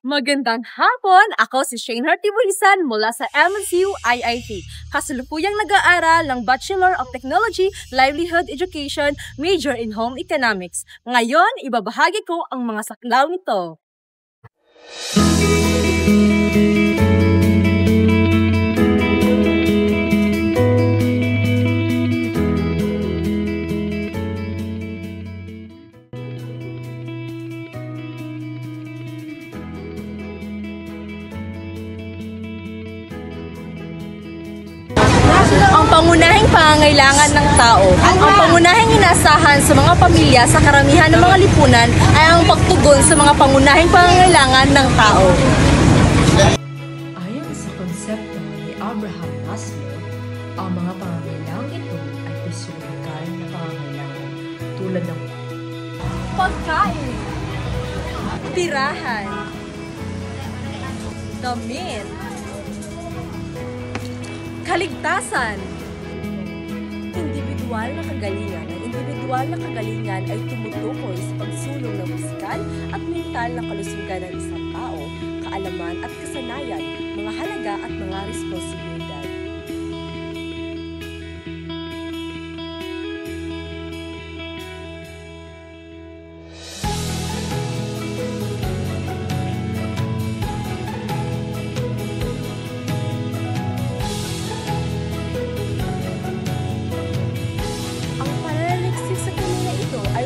Magandang hapon! Ako si Shane Hartibuisan mula sa MSU IIT. Kasalukuyang nag-aaral ng Bachelor of Technology, Livelihood Education, major in Home Economics. Ngayon, ibabahagi ko ang mga saklaw nito. Ang pangunahing pangangailangan ng tao, ang pangunahing inasahan sa mga pamilya sa karamihan ng mga lipunan ay ang pagtugon sa mga pangunahing pangangailangan ng tao. Ayon sa konsepto ni Abraham Maslow, ang mga pangangailangan ito ay pisyologikal na pangangailangan tulad ng Pagkain, tirahan, damit, kaligtasan, individual na kagalingan. Ang individual na kagalingan ay tumutukoy sa pagsulong ng pisikal at mental na kalusugan ng isang tao, kaalaman at kasanayan, mga halaga at mga responsibilidad.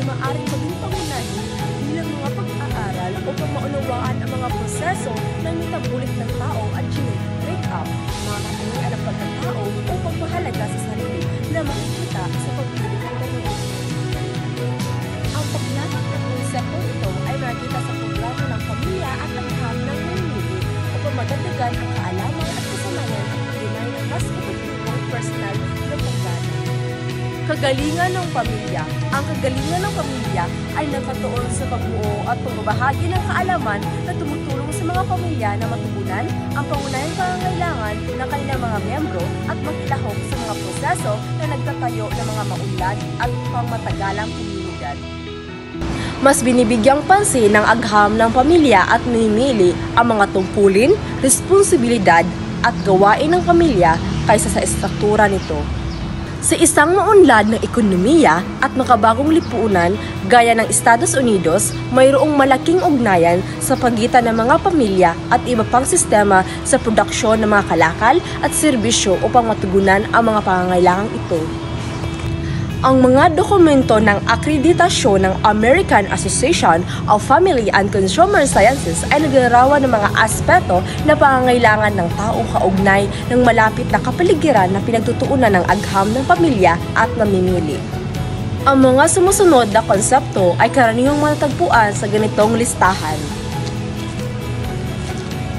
Maaaring maging pangunahin bilang mga pag-aaral upang maunawaan ang mga proseso ng metabolic ng tao at genetic breakup, mga katangian ng pagkatao upang mahalaga sa sarili na makikita sa pagpili ng ganito. Ang paglatag ng konseptong ito ay makikita sa programa ng pamilya at agham ng mamimili upang madagdagan ang kaalaman at kasanayan at pagnay ng mas epektibong personal na paggamit. Kagalingan ng pamilya. Ang kagalingan ng pamilya ay nakatuon sa pagbuo at pagbabahagi ng kaalaman na tumutulong sa mga pamilya na matugunan ang pangunahing pangangailangan ng kanilang mga miyembro at makilahok sa mga proseso na nagtatayo ng mga maunlad at pangmatagalang komunidad. Mas binibigyang pansin ng agham ng pamilya at namimili ang mga tungkulin, responsibilidad at gawain ng pamilya kaysa sa estruktura nito. Sa isang maunlad ng ekonomiya at makabagong lipunan gaya ng Estados Unidos, mayroong malaking ugnayan sa pagitan ng mga pamilya at iba pang sistema sa produksyon ng mga kalakal at serbisyo upang matugunan ang mga pangangailangang ito. Ang mga dokumento ng akreditasyon ng American Association of Family and Consumer Sciences ay naglarawan ng mga aspeto na pangangailangan ng tao kaugnay ng malapit na kapaligiran na pinagtutuunan ng agham ng pamilya at namimili. Ang mga sumusunod na konsepto ay karaniwang matatagpuan sa ganitong listahan.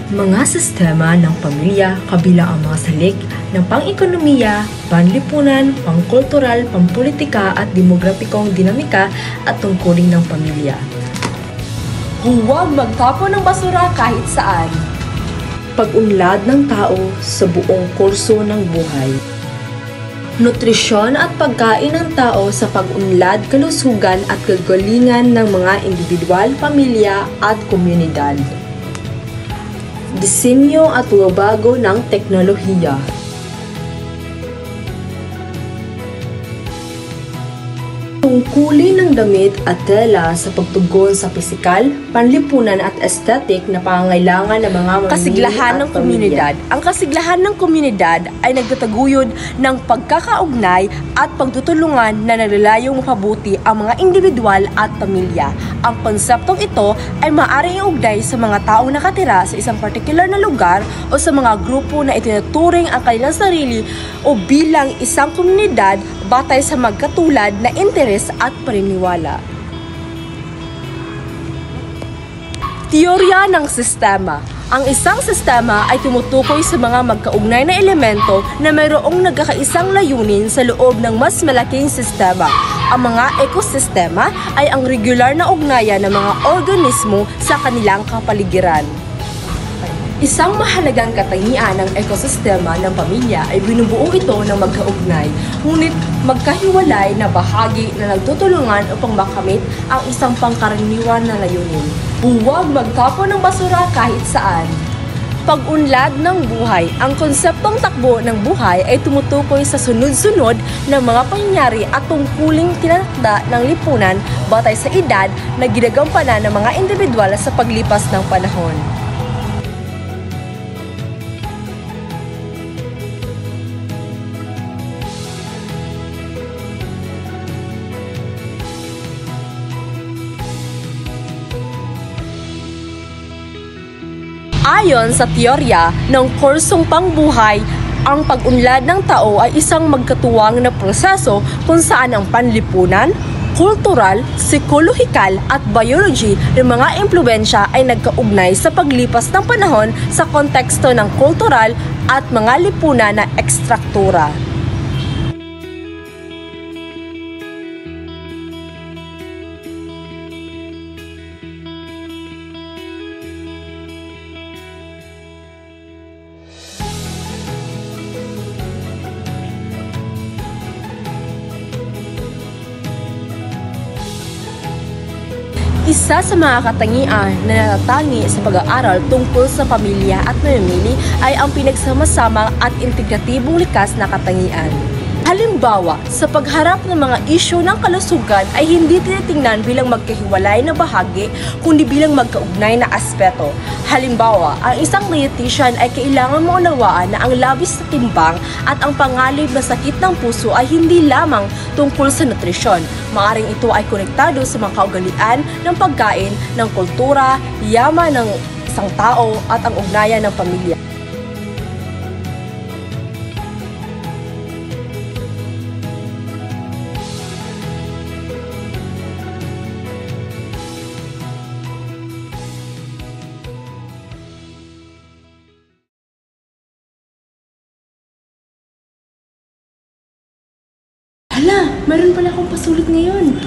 mga sistema ng pamilya kabilang ang mga salik ng pang-ekonomiya, panlipunan, pangkultural, pampolitika at demografikong dinamika at tungkulin ng pamilya. Huwag magtapon ng basura kahit saan. Pag-unlad ng tao sa buong kurso ng buhay. Nutrisyon at pagkain ng tao sa pag-unlad, kalusugan at kagalingan ng mga individual, pamilya at komunidad. Disenyo at pagbabago ng teknolohiya. Tungkulin ng damit at tela sa pagtugon sa pisikal, panlipunan at aesthetic na pangangailangan ng mga mamimili Kasiglahan at ng komunidad. Ang kasiglahan ng komunidad ay nagtataguyod ng pagkakaugnay at pagtutulungan na naglalayong mapabuti ang mga individual at pamilya. Ang konseptong ito ay maaaring iugnay sa mga taong nakatira sa isang partikular na lugar o sa mga grupo na itinuturing ang kanilang sarili o bilang isang komunidad batay sa magkatulad na interes at paniniwala. Teorya ng sistema. Ang isang sistema ay tumutukoy sa mga magkaugnay na elemento na mayroong nagkakaisang layunin sa loob ng mas malaking sistema. Ang mga ekosistema ay ang regular na ugnayan ng mga organismo sa kanilang kapaligiran. Isang mahalagang katangian ng ekosistema ng pamilya ay binubuo ito ng magkaugnay, ngunit magkahiwalay na bahagi na nagtutulungan upang makamit ang isang pangkaraniwan na layunin. Huwag magtapon ng basura kahit saan. Pag-unlad ng buhay. Ang konseptong takbo ng buhay ay tumutukoy sa sunod-sunod na mga pangyayari at tungkuling tinatakda ng lipunan batay sa edad na ginagampanan ng mga individual sa paglipas ng panahon. Ayon sa teorya ng kursong pangbuhay, ang pag-unlad ng tao ay isang magkatuwang na proseso kung saan ang panlipunan, kultural, psikolohikal at biology ng mga impluwensya ay nagkaugnay sa paglipas ng panahon sa konteksto ng kultural at mga lipunan na ekstruktura. Isa sa mga katangian na natatangi sa pag-aaral tungkol sa pamilya at mamimili ay ang pinagsama-sama at integratibong likas na katangian. Halimbawa, sa pagharap ng mga isyu ng kalusugan ay hindi tinitingnan bilang magkahiwalay na bahagi, kundi bilang magkaugnay na aspeto. Halimbawa, ang isang dietitian ay kailangan maunawaan na ang labis na timbang at ang pangalib na sakit ng puso ay hindi lamang tungkol sa nutrisyon. Maaring ito ay konektado sa mga kaugalian ng pagkain, ng kultura, yaman ng isang tao at ang ugnayan ng pamilya. Hala, meron pala akong pasulit ngayon.